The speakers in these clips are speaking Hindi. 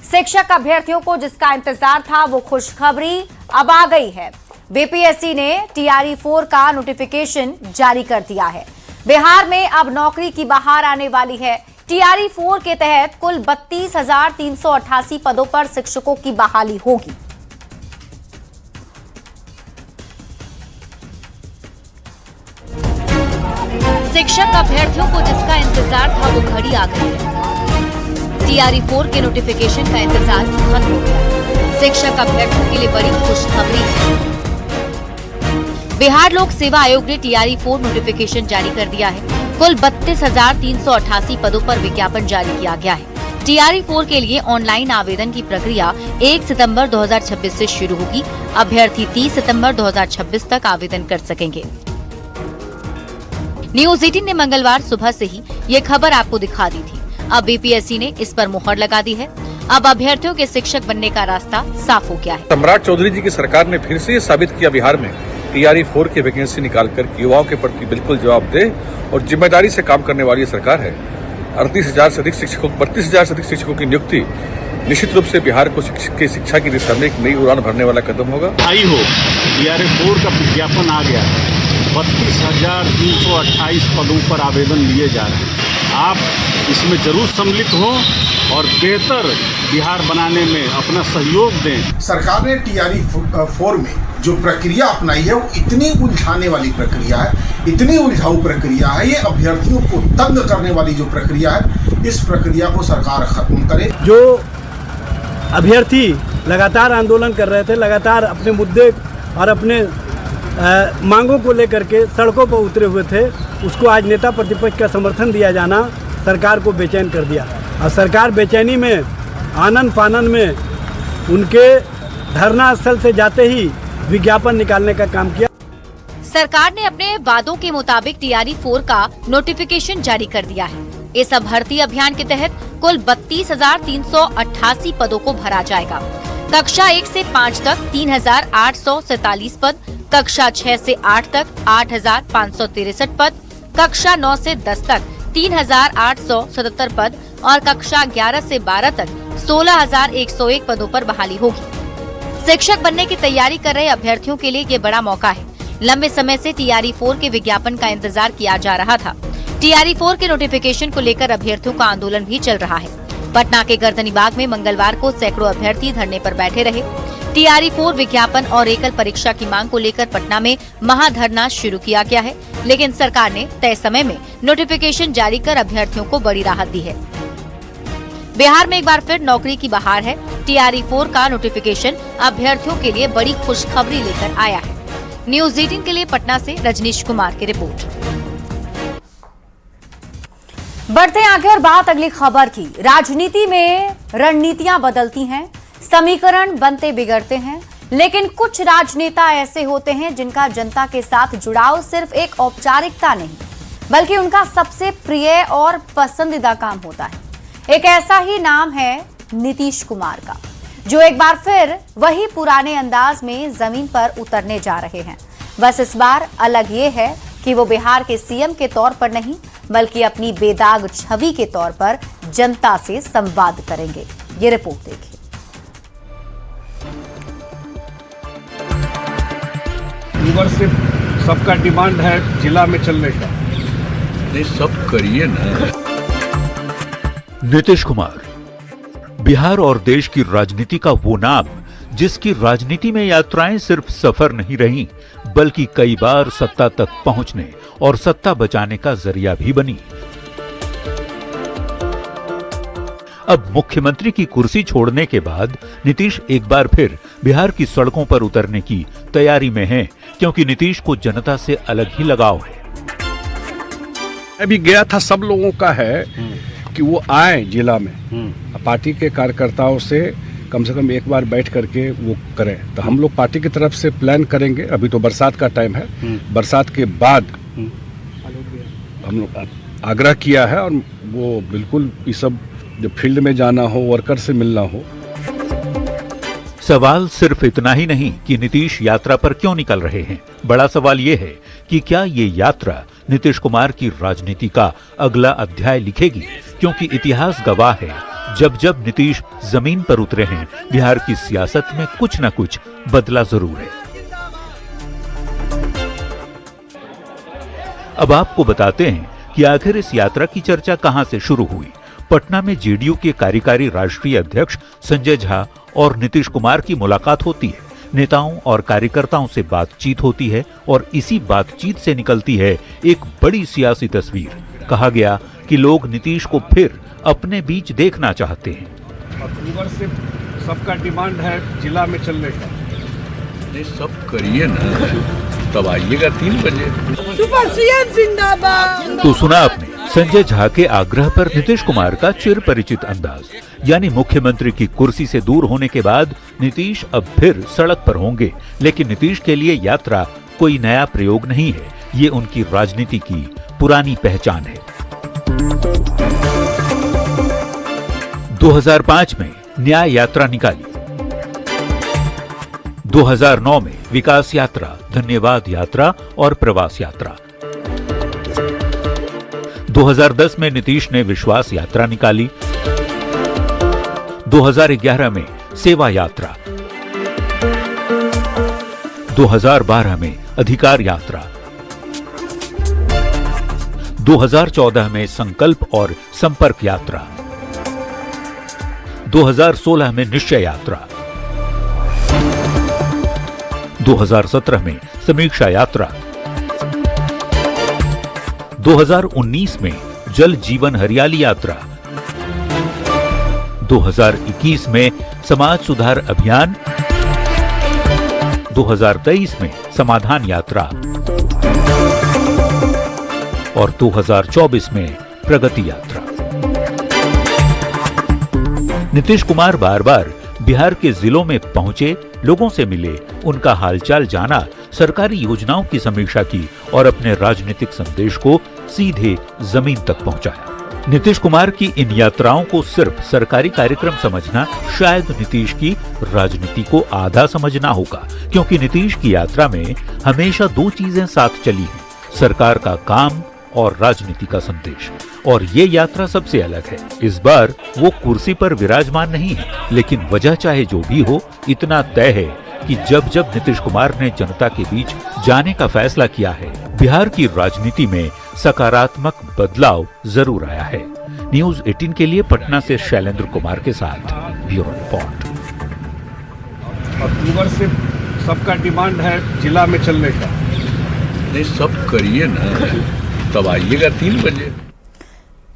शिक्षक अभ्यर्थियों को जिसका इंतजार था वो खुशखबरी अब आ गई है। बीपीएससी ने TRE 4 का नोटिफिकेशन जारी कर दिया है। बिहार में अब नौकरी की बहार आने वाली है। TRE 4 के तहत कुल 32,388 पदों पर शिक्षकों की बहाली होगी। शिक्षक अभ्यर्थियों को जिसका इंतजार था वो घड़ी आ गई है। TRE 4 के नोटिफिकेशन का इंतजार खत्म हो गया। शिक्षक अभ्यर्थियों के लिए बड़ी खुशखबरी है। बिहार लोक सेवा आयोग ने TRE 4 नोटिफिकेशन जारी कर दिया है। कुल 32,388 पदों पर विज्ञापन जारी किया गया है। TRE 4 के लिए ऑनलाइन आवेदन की प्रक्रिया 1 सितंबर 2026 से शुरू होगी। अभ्यर्थी 30 सितंबर 2026 तक आवेदन कर सकेंगे। न्यूज 18 ने मंगलवार सुबह से ही ये खबर आपको दिखा दी थी। अब बीपीएससी ने इस पर मुहर लगा दी है। अब अभ्यर्थियों के शिक्षक बनने का रास्ता साफ हो गया है। सम्राट चौधरी जी की सरकार ने फिर से ये साबित किया बिहार में TRE 4 की वैकेंसी निकालकर युवाओं के प्रति बिल्कुल जवाबदेह और जिम्मेदारी से काम करने वाली सरकार है। 38,000 से अधिक शिक्षकों की नियुक्ति निश्चित रूप से बिहार को शिक्षा की दिशा में एक नई उड़ान भरने वाला कदम होगा। आई हो TRE 4 का विज्ञापन आ गया। 32,328 पदों पर आवेदन लिए जा रहे हैं। आप इसमें जरूर सम्मिलित हों और बेहतर बिहार बनाने में अपना सहयोग दें। सरकार ने TRE 4 में जो प्रक्रिया अपनाई है वो इतनी उलझाने वाली प्रक्रिया है, इतनी उलझाऊ प्रक्रिया है, ये अभ्यर्थियों को तंग करने वाली जो प्रक्रिया है, इस प्रक्रिया को सरकार खत्म करे। जो अभ्यर्थी लगातार आंदोलन कर रहे थे, लगातार अपने मुद्दे और अपने मांगों को लेकर के सड़कों पर उतरे हुए थे, उसको आज नेता प्रतिपक्ष का समर्थन दिया जाना सरकार को बेचैन कर दिया। और सरकार बेचैनी में, आनन फानन में उनके धरना स्थल से जाते ही विज्ञापन निकालने का काम किया। सरकार ने अपने वादों के मुताबिक TRE 4 का नोटिफिकेशन जारी कर दिया है। इस भर्ती अभियान के तहत कुल 32,388 पदों को भरा जाएगा। कक्षा 1 से 5 तक 3,847 पद, कक्षा 6 से 8 तक 8,563 पद, कक्षा 9 से 10 तक 3,877 पद और कक्षा 11 से 12 तक 16,101 पदों पर बहाली होगी। शिक्षक बनने की तैयारी कर रहे अभ्यर्थियों के लिए ये बड़ा मौका है। लंबे समय से TRE 4 के विज्ञापन का इंतजार किया जा रहा था। TRE 4 के नोटिफिकेशन को लेकर अभ्यर्थियों का आंदोलन भी चल रहा है। पटना के गर्दनीबाग में मंगलवार को सैकड़ों अभ्यर्थी धरने पर बैठे रहे। TRE 4 विज्ञापन और एकल परीक्षा की मांग को लेकर पटना में महाधरना शुरू किया गया है, लेकिन सरकार ने तय समय में नोटिफिकेशन जारी कर अभ्यर्थियों को बड़ी राहत दी है। बिहार में एक बार फिर नौकरी की बहार है। TRE 4 का नोटिफिकेशन अभ्यर्थियों के लिए बड़ी खुशखबरी लेकर आया है। न्यूज 18 के लिए पटना से रजनीश कुमार की रिपोर्ट। बढ़ते आगे और बात अगली खबर की। राजनीति में रणनीतियां बदलती हैं, समीकरण बनते बिगड़ते हैं, लेकिन कुछ राजनेता ऐसे होते हैं जिनका जनता के साथ जुड़ाव सिर्फ एक औपचारिकता नहीं, बल्कि उनका सबसे प्रिय और पसंदीदा काम होता है। एक ऐसा ही नाम है नीतीश कुमार का, जो एक बार फिर वही पुराने अंदाज में जमीन पर उतरने जा रहे हैं। बस इस बार अलग ये है कि वो बिहार के CM के तौर पर नहीं, बल्कि अपनी बेदाग छवि के तौर पर जनता से संवाद करेंगे। ये रिपोर्ट देखिए। सिर्फ सबका डिमांड है जिला में चलने का। नहीं, सब करिए ना। नीतीश कुमार बिहार और देश की राजनीति का वो नाम जिसकी राजनीति में यात्राएं सिर्फ सफर नहीं रहीं, बल्कि कई बार सत्ता तक पहुंचने और सत्ता बचाने का जरिया भी बनी। अब मुख्यमंत्री की कुर्सी छोड़ने के बाद नीतीश एक बार फिर बिहार की सड़कों पर उतरने की तैयारी में हैं, क्योंकि नीतीश को जनता से अलग ही लगाव है। अभी गया था, सब लोगों का है कि वो आए जिला में, पार्टी के कार्यकर्ताओं से कम एक बार बैठ करके वो करें। तो हम लोग पार्टी की तरफ से प्लान करेंगे। अभी तो बरसात का टाइम है, बरसात के बाद हम लोग आग्रह किया है और वो बिल्कुल ये सब जो फील्ड में जाना हो, वर्कर से मिलना हो। सवाल सिर्फ इतना ही नहीं कि नीतीश यात्रा पर क्यों निकल रहे हैं, बड़ा सवाल ये है कि क्या ये यात्रा नीतीश कुमार की राजनीति का अगला अध्याय लिखेगी, क्योंकि इतिहास गवाह है जब जब नीतीश जमीन पर उतरे हैं, बिहार की सियासत में कुछ न कुछ बदला जरूर है। अब आपको बताते हैं कि आखिर इस यात्रा की चर्चा कहां से शुरू हुई। पटना में जेडीयू के कार्यकारी राष्ट्रीय अध्यक्ष संजय झा और नीतीश कुमार की मुलाकात होती है। नेताओं और कार्यकर्ताओं से बातचीत होती है और इसी बातचीत से निकलती है एक बड़ी सियासी तस्वीर। कहा गया कि लोग नीतीश को फिर अपने बीच देखना चाहते हैं। अक्टूबर से सबका डिमांड है जिला में चलने का। नहीं, सब करिए ना, तब आइएगा 3 बजे। सुपर सीएम जिंदाबाद। तो सुना आपने संजय झा के आग्रह पर नीतीश कुमार का चिर परिचित अंदाज, यानी मुख्यमंत्री की कुर्सी से दूर होने के बाद नीतीश अब फिर सड़क पर होंगे। लेकिन नीतीश के लिए यात्रा कोई नया प्रयोग नहीं है, ये उनकी राजनीति की पुरानी पहचान है। 2005 में न्याय यात्रा निकाली, 2009 में विकास यात्रा, धन्यवाद यात्रा और प्रवास यात्रा, 2010 में नीतीश ने विश्वास यात्रा निकाली, 2011 में सेवा यात्रा, 2012 में अधिकार यात्रा, 2014 में संकल्प और संपर्क यात्रा, 2016 में निश्चय यात्रा, 2017 में समीक्षा यात्रा, 2019 में जल जीवन हरियाली यात्रा, 2021 में समाज सुधार अभियान, 2023 में समाधान यात्रा और 2024 में प्रगति यात्रा। नीतीश कुमार बार बार बिहार के जिलों में पहुंचे, लोगों से मिले, उनका हालचाल जाना, सरकारी योजनाओं की समीक्षा की और अपने राजनीतिक संदेश को सीधे जमीन तक पहुंचाया। नीतीश कुमार की इन यात्राओं को सिर्फ सरकारी कार्यक्रम समझना शायद नीतीश की राजनीति को आधा समझना होगा, क्योंकि नीतीश की यात्रा में हमेशा 2 चीजें साथ चली हैं, सरकार का काम और राजनीति का संदेश। और ये यात्रा सबसे अलग है। इस बार वो कुर्सी पर विराजमान नहीं है, लेकिन वजह चाहे जो भी हो, इतना तय है कि जब जब नीतीश कुमार ने जनता के बीच जाने का फैसला किया है, बिहार की राजनीति में सकारात्मक बदलाव जरूर आया है। न्यूज़ 18 के लिए पटना से शैलेंद्र कुमार के साथ ब्यूरो रिपोर्ट। अक्टूबर से सबका डिमांड है जिला में चलने का। नहीं, सब करिए ना, तब आइएगा 3 बजे।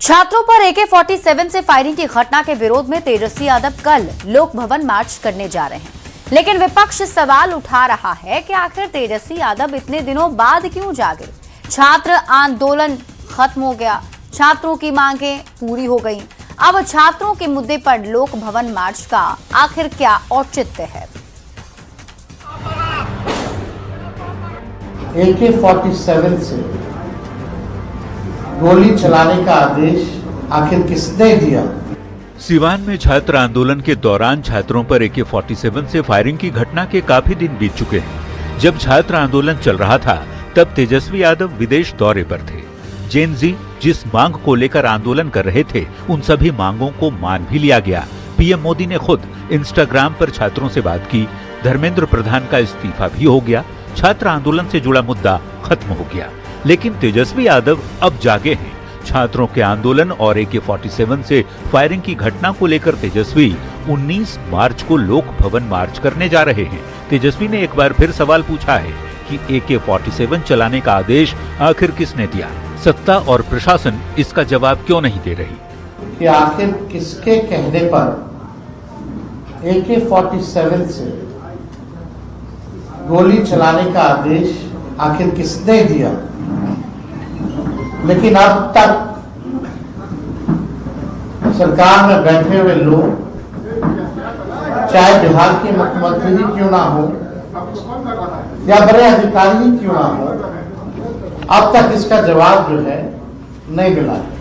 छात्रों पर AK-47 से फायरिंग की घटना के विरोध में तेजस्वी यादव कल लोक भवन मार्च करने जा रहे हैं, लेकिन विपक्ष सवाल उठा रहा है कि आखिर तेजस्वी यादव इतने दिनों बाद क्यों जागे। छात्र आंदोलन खत्म हो गया, छात्रों की मांगें पूरी हो गईं, अब छात्रों के मुद्दे पर लोक भवन मार्च का आखिर क्या औचित्य है। AK-47 से गोली चलाने का आदेश आखिर किसने दिया? सिवान में छात्र आंदोलन के दौरान छात्रों पर AK-47 से फायरिंग की घटना के काफी दिन बीत चुके हैं। जब छात्र आंदोलन चल रहा था, तब तेजस्वी यादव विदेश दौरे पर थे। जेन जी जिस मांग को लेकर आंदोलन कर रहे थे, उन सभी मांगों को मान भी लिया गया। पीएम मोदी ने खुद इंस्टाग्राम पर छात्रों से बात की, धर्मेंद्र प्रधान का इस्तीफा भी हो गया, छात्र आंदोलन से जुड़ा मुद्दा खत्म हो गया। लेकिन तेजस्वी यादव अब जागे हैं। छात्रों के आंदोलन और AK-47 से फायरिंग की घटना को लेकर तेजस्वी 19 मार्च को लोक भवन मार्च करने जा रहे हैं। तेजस्वी ने एक बार फिर सवाल पूछा है कि AK-47 चलाने का आदेश आखिर किसने दिया? सत्ता और प्रशासन इसका जवाब क्यों नहीं दे रही? कि आखिर किसके कहने पर AK-47 से गोली चलाने का आदेश आखिर किसने दिया? लेकिन अब तक सरकार में बैठे हुए लोग, चाहे बिहार के मुख्यमंत्री ही क्यों ना हो या बड़े अधिकारी ही क्यों ना हो, अब तक इसका जवाब जो है नहीं मिला है।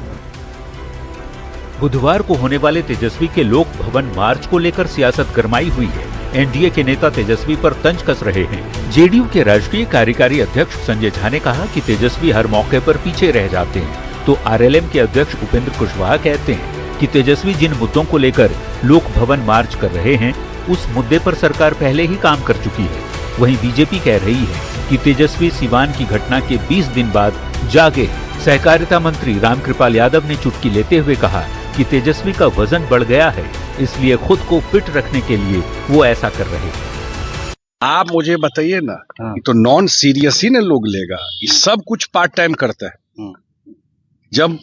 बुधवार को होने वाले तेजस्वी के लोक भवन मार्च को लेकर सियासत गरमाई हुई है। एनडीए के नेता तेजस्वी पर तंज कस रहे हैं। जेडीयू के राष्ट्रीय कार्यकारी अध्यक्ष संजय झा ने कहा कि तेजस्वी हर मौके पर पीछे रह जाते हैं, तो आरएलएम के अध्यक्ष उपेंद्र कुशवाहा कहते हैं कि तेजस्वी जिन मुद्दों को लेकर लोक भवन मार्च कर रहे हैं उस मुद्दे पर सरकार पहले ही काम कर चुकी है। वहीं बीजेपी कह रही है कि तेजस्वी सिवान की घटना के 20 दिन बाद जागे। सहकारिता मंत्री रामकृपाल यादव ने चुटकी लेते हुए कहा कि तेजस्वी का वजन बढ़ गया है, इसलिए खुद को फिट रखने के लिए वो ऐसा कर रहे हैं। आप मुझे बताइए ना, ये तो नॉन सीरियस ही ना लोग लेगा, ये सब कुछ पार्ट टाइम करता है। जब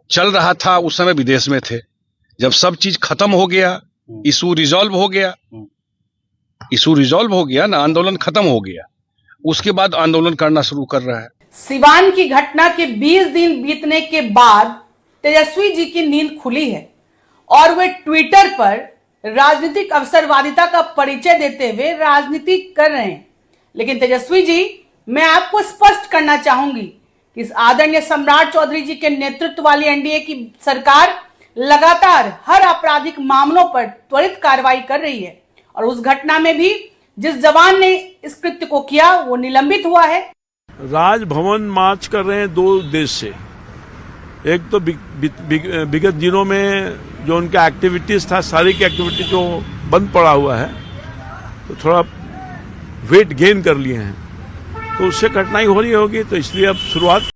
चल रहा था उस समय विदेश में थे, जब सब चीज खत्म हो गया, इशू रिजॉल्व हो गया ना, आंदोलन खत्म हो गया, उसके बाद आंदोलन करना शुरू कर रहा है। सिवान की घटना के 20 दिन बीतने के बाद तेजस्वी जी की नींद खुली है और वे ट्विटर पर राजनीतिक अवसरवादिता का परिचय देते हुए राजनीति कर रहे हैं। लेकिन तेजस्वी जी, मैं आपको स्पष्ट करना चाहूंगी कि इस आदरणीय सम्राट चौधरी जी के नेतृत्व वाली एनडीए की सरकार लगातार हर आपराधिक मामलों पर त्वरित कार्रवाई कर रही है और उस घटना में भी जिस जवान ने इस कृत्य को किया वो निलंबित हुआ है। राजभवन मार्च कर रहे हैं दो उद्देश्य से। एक तो विगत दिनों में जो उनका एक्टिविटीज था, सारी की एक्टिविटी जो बंद पड़ा हुआ है, तो थोड़ा वेट गेन कर लिए हैं, तो उससे कठिनाई हो रही होगी, तो इसलिए अब शुरुआत।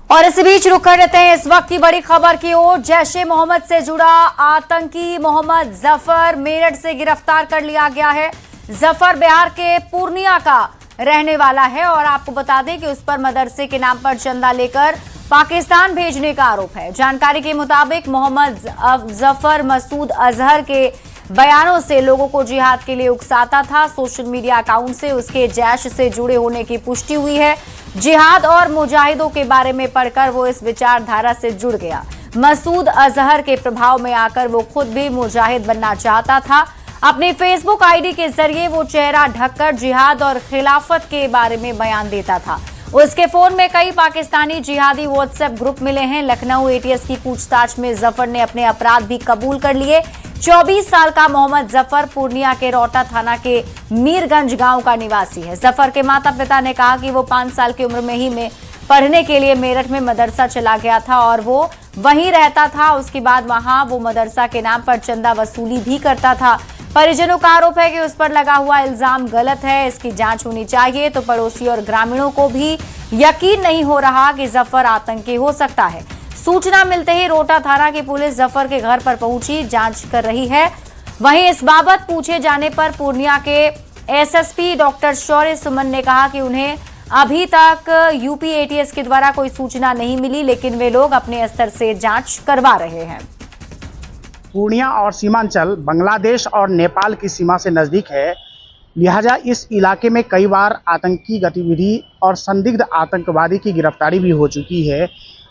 और इसी बीच रुक कर लेते हैं इस वक्त की बड़ी खबर की ओर। जैश ए मोहम्मद से जुड़ा आतंकी मोहम्मद जफर मेरठ से गिरफ्तार कर लिया गया है। जफर बिहार के पूर्णिया का रहने वाला है और आपको बता दें कि उस पर मदरसे के नाम पर चंदा लेकर पाकिस्तान भेजने का आरोप है। जानकारी के मुताबिक मोहम्मद जफर मसूद अजहर के बयानों से लोगों को जिहाद के लिए उकसाता था। सोशल मीडिया अकाउंट से उसके जैश से जुड़े होने की पुष्टि हुई है। जिहाद और मुजाहिदों के बारे में पढ़कर वो इस विचारधारा से जुड़ गया। मसूद अजहर के प्रभाव में आकर वो खुद भी मुजाहिद बनना चाहता था। अपनी फेसबुक आईडी के जरिए वो चेहरा ढककर जिहाद और खिलाफत के बारे में बयान देता था। उसके फोन में कई पाकिस्तानी जिहादी व्हाट्सएप ग्रुप मिले हैं। लखनऊ एटीएस की पूछताछ में जफर ने अपने अपराध भी कबूल कर लिए। 24 साल का मोहम्मद जफर पूर्णिया के रौटा थाना के मीरगंज गांव का निवासी है। जफर के माता पिता ने कहा कि वो 5 साल की उम्र में ही में पढ़ने के लिए मेरठ में मदरसा चला गया था और वो वहीं रहता था। उसके बाद वहां वो मदरसा के नाम पर चंदा वसूली भी करता था। परिजनों का आरोप है कि उस पर लगा हुआ इल्जाम गलत है, इसकी जांच होनी चाहिए। तो पड़ोसी और ग्रामीणों को भी यकीन नहीं हो रहा कि जफर आतंकी हो सकता है। सूचना मिलते ही रोटा थाना की पुलिस जफर के घर पर पहुंची, जांच कर रही है। वहीं इस बाबत पूछे जाने पर पूर्णिया के एसएसपी डॉक्टर शौर्य सुमन ने कहा कि उन्हें अभी तक यूपी एटीएस के द्वारा कोई सूचना नहीं मिली, लेकिन वे लोग अपने स्तर से जांच करवा रहे हैं। पूर्णिया और सीमांचल बांग्लादेश और नेपाल की सीमा से नज़दीक है, लिहाजा इस इलाके में कई बार आतंकी गतिविधि और संदिग्ध आतंकवादी की गिरफ्तारी भी हो चुकी है।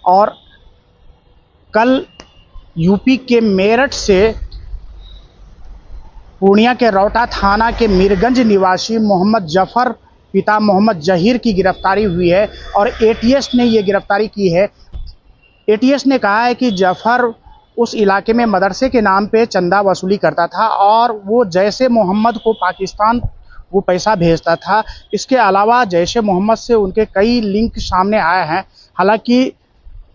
और कल यूपी के मेरठ से पूर्णिया के रौटा थाना के मीरगंज निवासी मोहम्मद जफर पिता मोहम्मद जहीर की गिरफ्तारी हुई है और एटीएस ने ये गिरफ्तारी की है। एटीएस ने कहा है कि जफर उस इलाके में मदरसे के नाम पे चंदा वसूली करता था और वो जैश ए मोहम्मद को पाकिस्तान वो पैसा भेजता था। इसके अलावा जैश ए मोहम्मद से उनके कई लिंक सामने आए हैं। हालांकि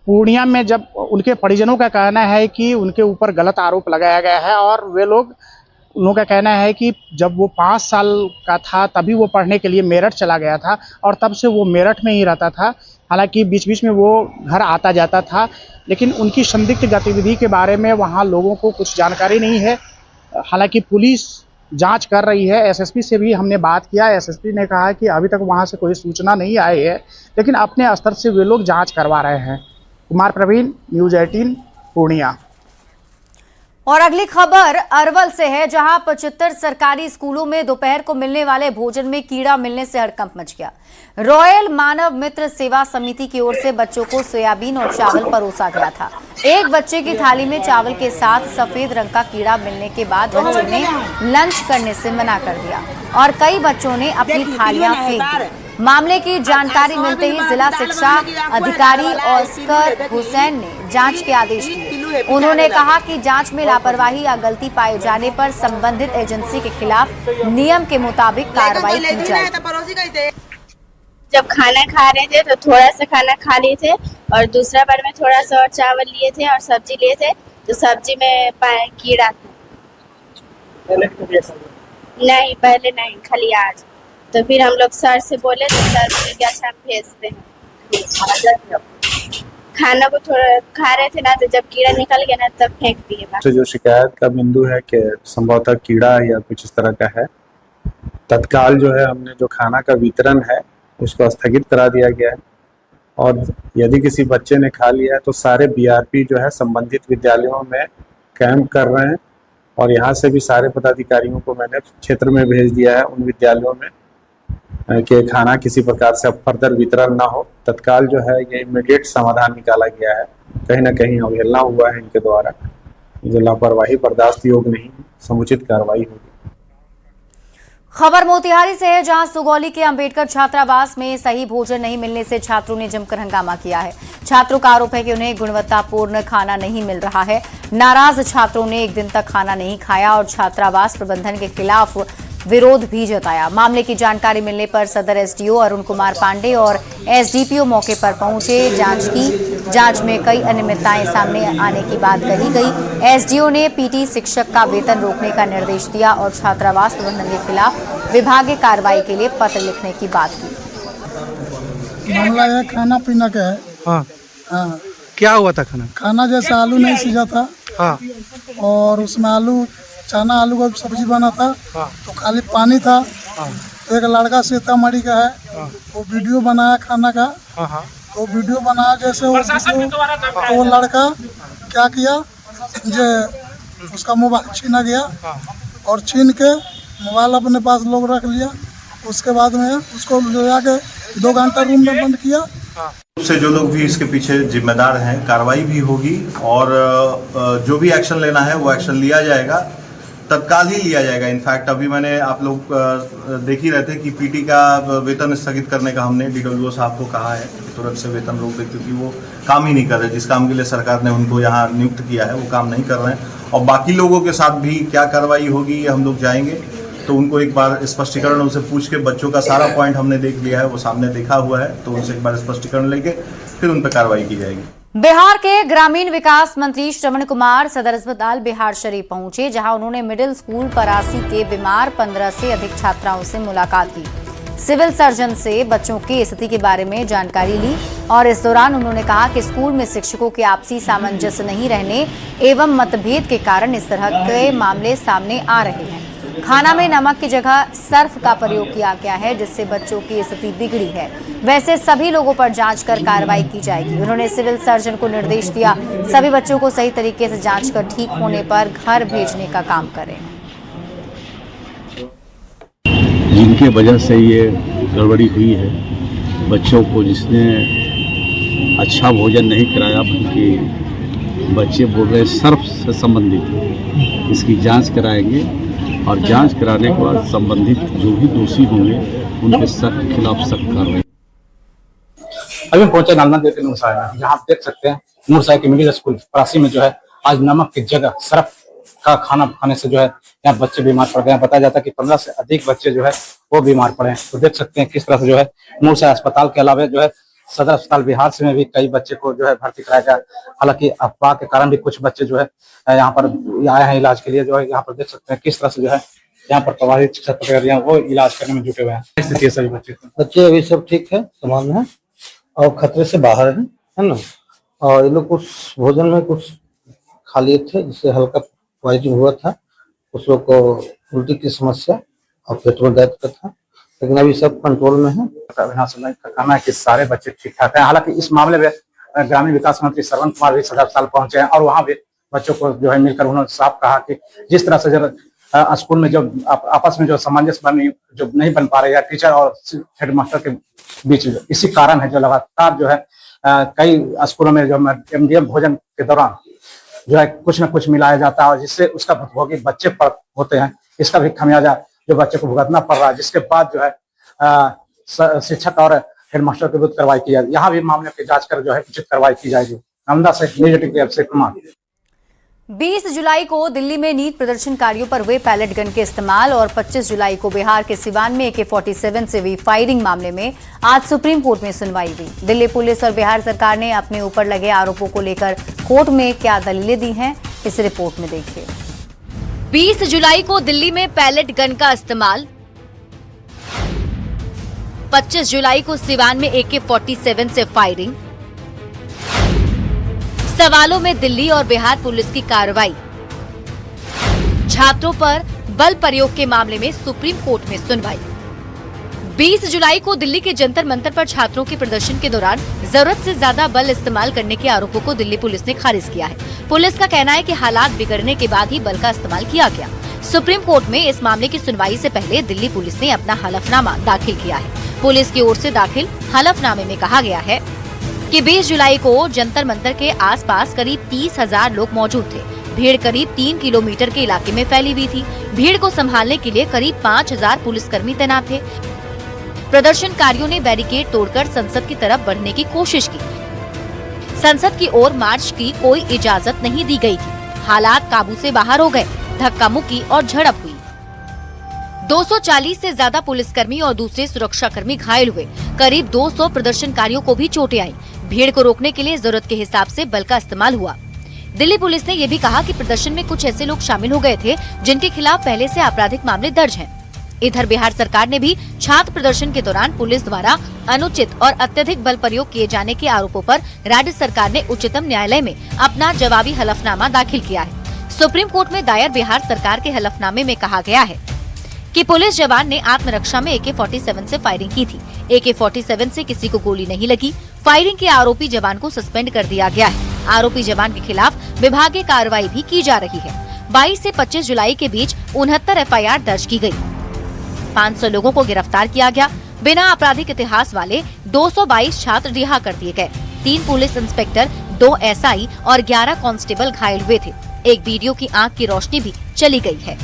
पूर्णिया में जब उनके परिजनों का कहना है कि उनके ऊपर गलत आरोप लगाया गया है और उन लोगों का कहना है कि जब वो 5 साल का था तभी वो पढ़ने के लिए मेरठ चला गया था और तब से वो मेरठ में ही रहता था। हालांकि बीच बीच में वो घर आता जाता था, लेकिन उनकी संदिग्ध गतिविधि के बारे में वहाँ लोगों को कुछ जानकारी नहीं है। हालांकि पुलिस जांच कर रही है। एसएसपी से भी हमने बात किया। एसएसपी ने कहा कि अभी तक वहाँ से कोई सूचना नहीं आई है, लेकिन अपने स्तर से वे लोग जाँच करवा रहे हैं। कुमार प्रवीण, न्यूज़ 18 पूर्णिया। और अगली खबर अरवल से है, जहां 75 सरकारी स्कूलों में दोपहर को मिलने वाले भोजन में कीड़ा मिलने से हड़कंप मच गया। रॉयल मानव मित्र सेवा समिति की ओर से बच्चों को सोयाबीन और चावल परोसा गया था। एक बच्चे की थाली में चावल के साथ सफेद रंग का कीड़ा मिलने के बाद बच्चों ने लंच करने से मना कर दिया और कई बच्चों ने अपनी थालियां फेंक दी। मामले की जानकारी मिलते ही जिला शिक्षा अधिकारी ऑस्कर हुसैन ने जांच के आदेश दिए। उन्होंने कहा कि जांच में लापरवाही या गलती पाए जाने पर संबंधित एजेंसी के खिलाफ नियम के मुताबिक कार्रवाई की जाएगी। जब खाना खा रहे थे तो थोड़ा सा खाना खा लिए थे और दूसरा बार में थोड़ा सा और चावल लिए थे और सब्जी लिए थे तो सब्जी में कीड़ा था। नहीं, पहले नहीं, खाली आज। तो फिर हम लोग सर से बोले तो सर बोले कि अच्छा हम भेजते हैं। खाना को थोड़ा खा रहे थे ना, तो जब कीड़ा निकल गया ना तब फेंक दिए। तो जो शिकायत का बिंदु है कि संभवतः कीड़ा या कुछ इस तरह का है, तत्काल जो है हमने जो खाना का वितरण है उसको स्थगित करा दिया गया है और यदि किसी बच्चे ने खा लिया है तो सारे बीआरपी जो है संबंधित विद्यालयों में कैंप कर रहे हैं और यहाँ से भी सारे पदाधिकारियों को मैंने क्षेत्र में भेज दिया है उन विद्यालयों में कि खाना किसी प्रकार से अब फर्दर वितरण ना हो। तत्काल जो है ये इमीडिएट समाधान निकाला गया है। कहीं ना कहीं अवहेलना हुआ है इनके द्वारा, जो लापरवाही बर्दाश्त योग्य नहीं, समुचित कार्रवाई होगी। खबर मोतिहारी से है, जहां सुगौली के अंबेडकर छात्रावास में सही भोजन नहीं मिलने से छात्रों ने जमकर हंगामा किया है। छात्रों का आरोप है कि उन्हें गुणवत्तापूर्ण खाना नहीं मिल रहा है। नाराज छात्रों ने एक दिन तक खाना नहीं खाया और छात्रावास प्रबंधन के खिलाफ विरोध भी जताया। मामले की जानकारी मिलने पर सदर एसडीओ अरुण कुमार पांडे और एसडीपीओ मौके पर पहुंचे। जांच में कई अनियमितताएं सामने आने की बात कही गई। एसडीओ ने पीटी शिक्षक का वेतन रोकने का निर्देश दिया और छात्रावास प्रबंधन के खिलाफ विभागीय कार्रवाई के लिए पत्र लिखने की बात की। मामला है खाना पीना का है। हाँ। क्या हुआ था खाना जैसा आलू नहीं सीझा था। हाँ। और उसमें चना आलू का सब्जी बना था। हाँ। तो खाली पानी था। हाँ। एक लड़का सीतामढ़ी का है। हाँ। वो वीडियो बनाया खाना का। हाँ। तो वीडियो बनाया जैसे वो लड़का क्या किया, जो उसका मोबाइल छीना गया और छीन के मोबाइल अपने पास लोग रख लिया। उसके बाद में उसको ले जाके 2 घंटा रूम में बंद किया। से जो लोग भी इसके पीछे जिम्मेदार हैं, कार्रवाई भी होगी और जो भी एक्शन लेना है वो एक्शन लिया जाएगा, तत्काल ही लिया जाएगा। इनफैक्ट अभी मैंने आप लोग देख ही रहे थे कि पीटी का वेतन स्थगित करने का हमने डीडब्ल्यूओ साहब को कहा है तुरंत से वेतन रोक दे, क्योंकि वो काम ही नहीं कर रहे। जिस काम के लिए सरकार ने उनको यहाँ नियुक्त किया है वो काम नहीं कर रहे हैं। और बाकी लोगों के साथ भी क्या कार्रवाई होगी ये हम लोग जाएंगे, तो उनको एक बार स्पष्टीकरण उनसे पूछ के, बच्चों का सारा पॉइंट हमने देख लिया है, वो सामने देखा हुआ है, तो उनसे एक बार स्पष्टीकरण लेके फिर उन पर कार्रवाई की जाएगी। बिहार के ग्रामीण विकास मंत्री श्रवण कुमार सदर अस्पताल बिहार शरीफ पहुंचे, जहां उन्होंने मिडिल स्कूल परासी के बीमार 15 से अधिक छात्राओं से मुलाकात की। सिविल सर्जन से बच्चों की स्थिति के बारे में जानकारी ली और इस दौरान उन्होंने कहा कि स्कूल में शिक्षकों के आपसी सामंजस्य नहीं रहने एवं मतभेद के कारण इस तरह के मामले सामने आ रहे हैं। खाना में नमक की जगह सर्फ का प्रयोग किया गया है, जिससे बच्चों की स्थिति बिगड़ी है। वैसे सभी लोगों पर जांच कर कार्रवाई की जाएगी। उन्होंने सिविल सर्जन को निर्देश दिया, सभी बच्चों को सही तरीके से जांच कर ठीक होने पर घर भेजने का काम करें। जिनके वजह से ये गड़बड़ी हुई है, बच्चों को जिसने अच्छा भोजन नहीं कराया, बल्कि बच्चे बोल रहे सर्फ से संबंधित, इसकी जांच कराएंगे और जांच कराने के बाद संबंधित जो भी दोषी होंगे उनके खिलाफ सख्त कार्रवाई। अभी हम पहुंचे नालंदा जिले के नूरसाय में, जहाँ आप देख सकते हैं नूरसाय के मिडिल स्कूल परासी में जो है आज नमक की जगह सर्फ का खाना खाने से जो है यहाँ बच्चे बीमार पड़ गए। बताया जाता है कि 15 से अधिक बच्चे जो है वो बीमार पड़े हैं। तो देख सकते हैं किस तरह से जो है नूरसाय अस्पताल के अलावा जो है सदर अस्पताल बिहार से में भी कई बच्चे को जो है भर्ती कराया गया। हालांकि अफवाह के कारण भी कुछ बच्चे जो है यहाँ पर आए हैं इलाज के लिए। जो है यहाँ पर देख सकते हैं किस तरह से जो है यहाँ पर प्रभावित चिकित्सक वो इलाज करने में जुटे हुए हैं। स्थिति है सभी बच्चे अभी सब ठीक है, सामान्य है और खतरे से बाहर है ना। और ये लोग कुछ भोजन में कुछ खा लिए थे जिससे हल्का पॉइजन हुआ था। कुछ लोग को उल्टी की समस्या और पेट में दर्द का था, लेकिन अभी सब कंट्रोल में है। अविनाश का कहना है कि सारे बच्चे ठीक ठाक हैं। हालांकि इस मामले में ग्रामीण विकास मंत्री श्रवण कुमार भी सदर अस्पताल पहुंचे हैं और वहां भी बच्चों को जो है मिलकर उन्होंने साफ कहा कि जिस तरह से जब स्कूल में जो आपस में जो सामंजस्य जो नहीं बन पा रहे या टीचर और हेडमास्टर के बीच, इसी कारण है जो लगातार जो है कई स्कूलों में जो MDM भोजन के दौरान जो है कुछ न कुछ मिलाया जाता है और जिससे उसका भुगतान बच्चे पर होते हैं। इसका भी खमियाजा जो बच्चे को भुगतना पड़ रहा है, जिसके बाद जो है शिक्षक और हेडमास्टर के विरुद्ध कार्रवाई की जाएगी। यहाँ भी मामले की जांच कर जो है उचित कार्रवाई की जाएगी। नालंदा से न्यूज 18 के अभिषेक कुमार। 20 जुलाई को दिल्ली में नीट प्रदर्शनकारियों पर हुए पैलेट गन के इस्तेमाल और 25 जुलाई को बिहार के सिवान में AK-47 से हुई फायरिंग मामले में आज सुप्रीम कोर्ट में सुनवाई हुई। दिल्ली पुलिस और बिहार सरकार ने अपने ऊपर लगे आरोपों को लेकर कोर्ट में क्या दलीलें दी हैं, इस रिपोर्ट में देखिए। 20 जुलाई को दिल्ली में पैलेट गन का इस्तेमाल, 25 जुलाई को सिवान में AK-47 से फायरिंग, सवालों में दिल्ली और बिहार पुलिस की कार्रवाई, छात्रों पर बल प्रयोग के मामले में सुप्रीम कोर्ट में सुनवाई। 20 जुलाई को दिल्ली के जंतर मंतर पर छात्रों के प्रदर्शन के दौरान जरूरत से ज्यादा बल इस्तेमाल करने के आरोपों को दिल्ली पुलिस ने खारिज किया है। पुलिस का कहना है कि हालात बिगड़ने के बाद ही बल का इस्तेमाल किया गया। सुप्रीम कोर्ट में इस मामले की सुनवाई से पहले दिल्ली पुलिस ने अपना हलफनामा दाखिल किया है। पुलिस की ओर से दाखिल हलफनामे में कहा गया है कि 20 जुलाई को जंतर मंतर के आसपास करीब 30,000 लोग मौजूद थे। भीड़ करीब 3 किलोमीटर के इलाके में फैली हुई थी। भीड़ को संभालने के लिए करीब 5,000 पुलिसकर्मी तैनात थे। प्रदर्शनकारियों ने बैरिकेड तोड़कर संसद की तरफ बढ़ने की कोशिश की। संसद की ओर मार्च की कोई इजाजत नहीं दी गई थी। हालात काबू से बाहर हो गए। धक्का मुक्की और झड़प हुई। 240 से ज्यादा पुलिसकर्मी और दूसरे सुरक्षाकर्मी घायल हुए। करीब 200 प्रदर्शनकारियों को भी चोटें आई। भीड़ को रोकने के लिए जरूरत के हिसाब से बल का इस्तेमाल हुआ। दिल्ली पुलिस ने यह भी कहा कि प्रदर्शन में कुछ ऐसे लोग शामिल हो गए थे जिनके खिलाफ पहले से आपराधिक मामले दर्ज हैं। इधर बिहार सरकार ने भी छात्र प्रदर्शन के दौरान पुलिस द्वारा अनुचित और अत्यधिक बल प्रयोग किए जाने के आरोपों पर राज्य सरकार ने उच्चतम न्यायालय में अपना जवाबी हलफनामा दाखिल किया है। सुप्रीम कोर्ट में दायर बिहार सरकार के हलफनामे में कहा गया है कि पुलिस जवान ने आत्मरक्षा में AK-47 से फायरिंग की थी। AK-47 से किसी को गोली नहीं लगी। फायरिंग के आरोपी जवान को सस्पेंड कर दिया गया है। आरोपी जवान के खिलाफ विभागीय कार्रवाई भी की जा रही है। 22 से 25 जुलाई के बीच 69 FIR दर्ज की गई। 500 लोगों को गिरफ्तार किया गया। बिना आपराधिक इतिहास वाले 222 छात्र रिहा कर दिए गए। 3 पुलिस इंस्पेक्टर, 2 SI और 11 कांस्टेबल घायल हुए थे। एक वीडियो की आंख की रोशनी भी चली गई है।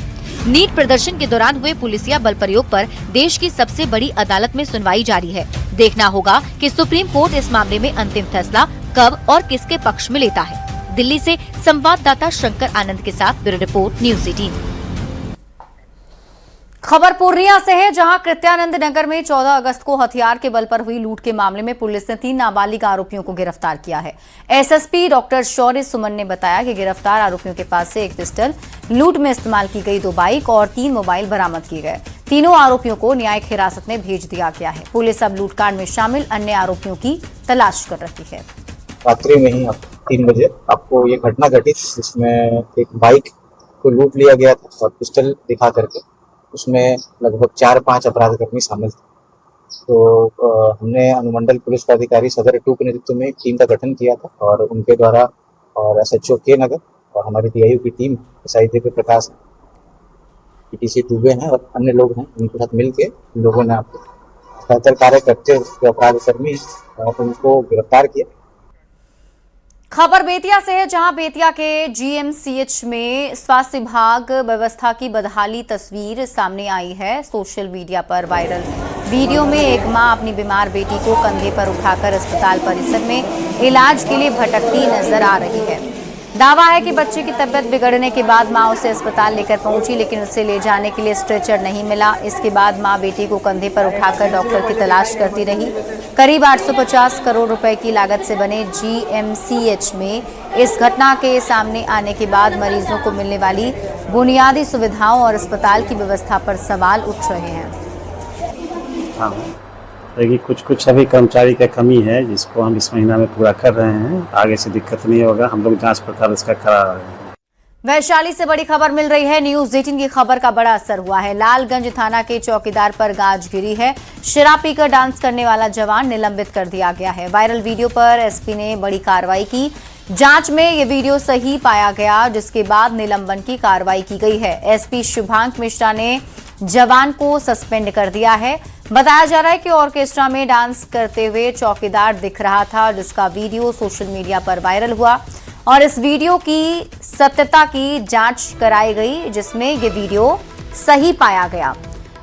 नीट प्रदर्शन के दौरान हुए पुलिसिया बल प्रयोग पर देश की सबसे बड़ी अदालत में सुनवाई जारी है। देखना होगा कि सुप्रीम कोर्ट इस मामले में अंतिम फैसला कब और किसके पक्ष में लेता है। दिल्ली से संवाददाता शंकर आनंद के साथ ब्यूरो रिपोर्ट न्यूज 18। खबर पूर्णिया से है, जहां कृत्यानंद नगर में 14 अगस्त को हथियार के बल पर हुई लूट के मामले में पुलिस ने 3 नाबालिग आरोपियों को गिरफ्तार किया है। SSP डॉक्टर शौर्य सुमन ने बताया कि गिरफ्तार आरोपियों के पास से 1 पिस्टल, लूट में इस्तेमाल की गई 2 बाइक और 3 मोबाइल बरामद किए गए। तीनों आरोपियों को न्यायिक हिरासत में भेज दिया गया है। पुलिस अब लूटकांड में शामिल अन्य आरोपियों की तलाश कर रही है। रात्रि में ही 3 बजे आपको ये घटना घटी जिसमें एक बाइक को लूट लिया गया था और पिस्टल दिखा करके उसमें लगभग 4-5 अपराधकर्मी शामिल थे। तो हमने अनुमंडल पुलिस प्राधिकारी सदर 2 के नेतृत्व में एक टीम का गठन किया था और उनके द्वारा और SHO के नगर और हमारी DIU की team SI Divya Prakash, PTC टूबे हैं और अन्य लोग हैं, उनके साथ मिलकर लोगों ने आपको बेहतर कार्य करते हुए अपराधकर्मी उनको गिरफ्तार किया। खबर बेतिया से है, जहां बेतिया के GMCH में स्वास्थ्य विभाग व्यवस्था की बदहाली तस्वीर सामने आई है। सोशल मीडिया पर वायरल वीडियो में एक मां अपनी बीमार बेटी को कंधे पर उठाकर अस्पताल परिसर में इलाज के लिए भटकती नजर आ रही है। दावा है कि बच्चे की तबीयत बिगड़ने के बाद मां उसे अस्पताल लेकर पहुंची, लेकिन उसे ले जाने के लिए स्ट्रेचर नहीं मिला। इसके बाद मां बेटी को कंधे पर उठाकर डॉक्टर की तलाश करती रही। करीब 850 करोड़ रुपए की लागत से बने GMCH में इस घटना के सामने आने के बाद मरीजों को मिलने वाली बुनियादी सुविधाओं और अस्पताल की व्यवस्था पर सवाल उठ रहे हैं। देखिए, कुछ अभी कर्मचारी का कमी है जिसको हम इस महीना में पूरा कर रहे हैं। आगे से दिक्कत नहीं होगा, हम लोग जांच पड़ताल इसका करा रहे हैं। वैशाली से बड़ी खबर मिल रही है। न्यूज 18 की खबर का बड़ा असर हुआ है। लालगंज थाना के चौकीदार पर गाज गिरी है। शराब पीकर डांस करने वाला जवान निलंबित कर दिया गया है। वायरल वीडियो पर SP ने बड़ी कार्रवाई की। जांच में ये वीडियो सही पाया गया, जिसके बाद निलंबन की कार्रवाई की गई है। एसपी शुभांक मिश्रा ने जवान को सस्पेंड कर दिया है। बताया जा रहा है कि ऑर्केस्ट्रा में डांस करते हुए चौकीदार दिख रहा था, जिसका वीडियो सोशल मीडिया पर वायरल हुआ और इस वीडियो की सत्यता की जांच कराई गई, जिसमें ये वीडियो सही पाया गया।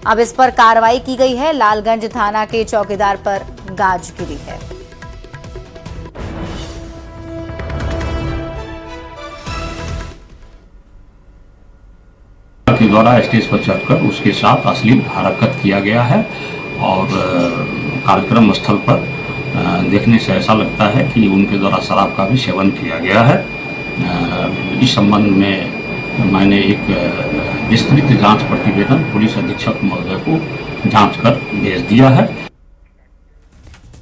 अब इस पर कार्रवाई की गई है। लालगंज थाना के चौकीदार पर गाज गिरी है। के द्वारा स्टेज पर चढ़कर उसके साथ अश्लील हरकत किया गया है और कार्यक्रम स्थल पर देखने से ऐसा लगता है कि उनके द्वारा शराब का भी सेवन किया गया है। इस संबंध में मैंने एक विस्तृत जांच प्रतिवेदन पुलिस अधीक्षक महोदय को जांच कर भेज दिया है।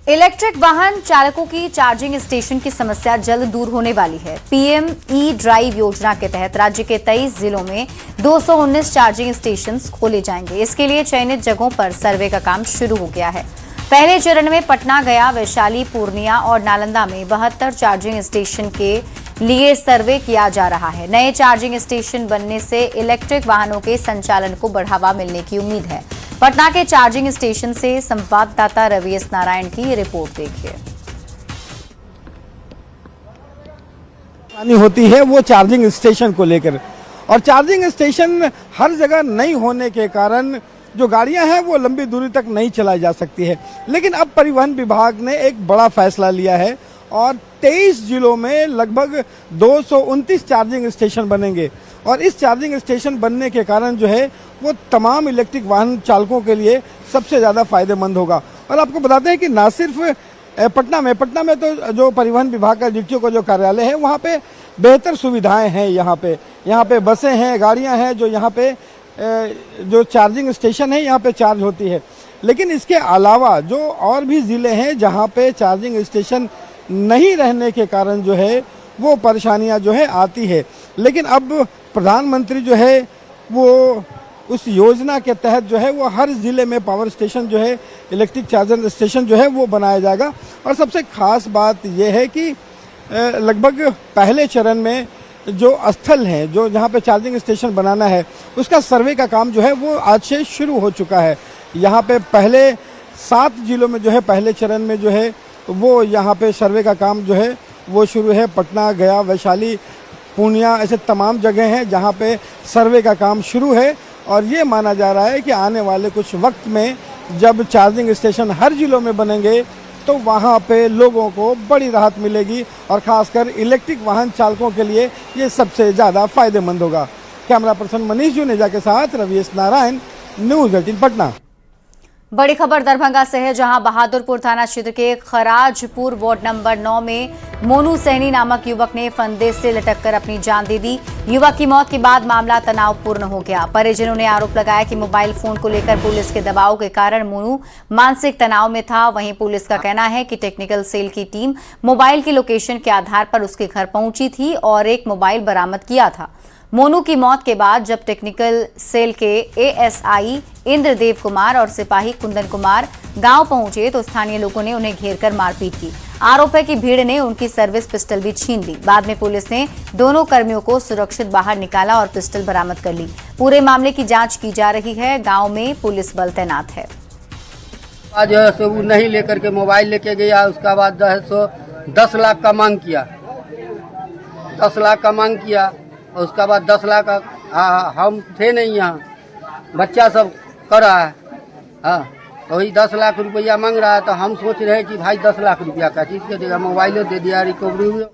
इलेक्ट्रिक वाहन चालकों की चार्जिंग स्टेशन की समस्या जल्द दूर होने वाली है। पीएम ई ड्राइव योजना के तहत राज्य के 23 जिलों में 219 चार्जिंग स्टेशन खोले जाएंगे। इसके लिए चयनित जगहों पर सर्वे का काम शुरू हो गया है। पहले चरण में पटना, गया, वैशाली, पूर्णिया और नालंदा में 72 चार्जिंग स्टेशन के लिए सर्वे किया जा रहा है। नए चार्जिंग स्टेशन बनने से इलेक्ट्रिक वाहनों के संचालन को बढ़ावा मिलने की उम्मीद है। पटना के चार्जिंग स्टेशन से संवाददाता रवीश नारायण की रिपोर्ट देखिए। होती है वो चार्जिंग स्टेशन को लेकर, और चार्जिंग स्टेशन हर जगह नहीं होने के कारण जो गाड़ियां हैं वो लंबी दूरी तक नहीं चलाई जा सकती है। लेकिन अब परिवहन विभाग ने एक बड़ा फैसला लिया है और 23 जिलों में लगभग 229 चार्जिंग स्टेशन बनेंगे और इस चार्जिंग स्टेशन बनने के कारण जो है वो तमाम इलेक्ट्रिक वाहन चालकों के लिए सबसे ज़्यादा फायदेमंद होगा। और आपको बताते हैं कि ना सिर्फ पटना में तो जो परिवहन विभाग का डीटीओ का जो कार्यालय है वहाँ पे बेहतर सुविधाएं हैं। यहाँ पे बसें हैं, गाड़ियाँ हैं, जो यहाँ पे जो चार्जिंग स्टेशन है यहाँ पे चार्ज होती है। लेकिन इसके अलावा जो और भी ज़िले हैं जहाँ पे चार्जिंग स्टेशन नहीं रहने के कारण जो है वो परेशानियाँ जो है आती है। लेकिन अब प्रधानमंत्री जो है वो उस योजना के तहत जो है वो हर ज़िले में पावर स्टेशन जो है, इलेक्ट्रिक चार्जर स्टेशन जो है वो बनाया जाएगा। और सबसे ख़ास बात ये है कि लगभग पहले चरण में जो स्थल हैं, जो जहाँ पे चार्जिंग स्टेशन बनाना है, उसका सर्वे का काम जो है वो आज से शुरू हो चुका है। यहाँ पे पहले 7 जिलों में जो है पहले चरण में जो है वो यहाँ पे सर्वे का काम जो है वो शुरू है। पटना, गया, वैशाली, पूर्णिया, ऐसे तमाम जगह हैं जहाँ पे सर्वे का काम शुरू है। और ये माना जा रहा है कि आने वाले कुछ वक्त में जब चार्जिंग स्टेशन हर जिलों में बनेंगे तो वहाँ पे लोगों को बड़ी राहत मिलेगी और ख़ासकर इलेक्ट्रिक वाहन चालकों के लिए ये सबसे ज़्यादा फायदेमंद होगा। कैमरा पर्सन मनीष जुनेजा के साथ रवीश नारायण, न्यूज़ 18 पटना। बड़ी खबर दरभंगा से है, जहां बहादुरपुर थाना क्षेत्र के खराजपुर वार्ड नंबर 9 में मोनू सैनी नामक युवक ने फंदे से लटककर अपनी जान दे दी। युवक की मौत के बाद मामला तनावपूर्ण हो गया। परिजनों ने आरोप लगाया कि मोबाइल फोन को लेकर पुलिस के दबाव के कारण मोनू मानसिक तनाव में था। वहीं पुलिस का कहना है कि टेक्निकल सेल की टीम मोबाइल की लोकेशन के आधार पर उसके घर पहुंची थी और एक मोबाइल बरामद किया था। मोनू की मौत के बाद जब टेक्निकल सेल के एएसआई इंद्रदेव कुमार और सिपाही कुंदन कुमार गांव पहुंचे तो स्थानीय लोगों ने उन्हें घेरकर मारपीट की। आरोप है कि भीड़ ने उनकी सर्विस पिस्टल भी छीन ली। बाद में पुलिस ने दोनों कर्मियों को सुरक्षित बाहर निकाला और पिस्टल बरामद कर ली। पूरे मामले की जांच की जा रही है। गांव में पुलिस बल तैनात है। आज वो नहीं लेकर के मोबाइल लेके गया, उसका बाद 10 लाख का मांग किया, 10 लाख का मांग किया। और उसका बाद 10 लाख हम थे नहीं, यहाँ बच्चा सब कर रहा है, हाँ, तो वही 10 लाख रुपया मांग रहा है। तो हम सोच रहे हैं कि भाई 10 लाख रुपया का चीज़ के देगा, मोबाइल दे दिया, रिकवरी हुई।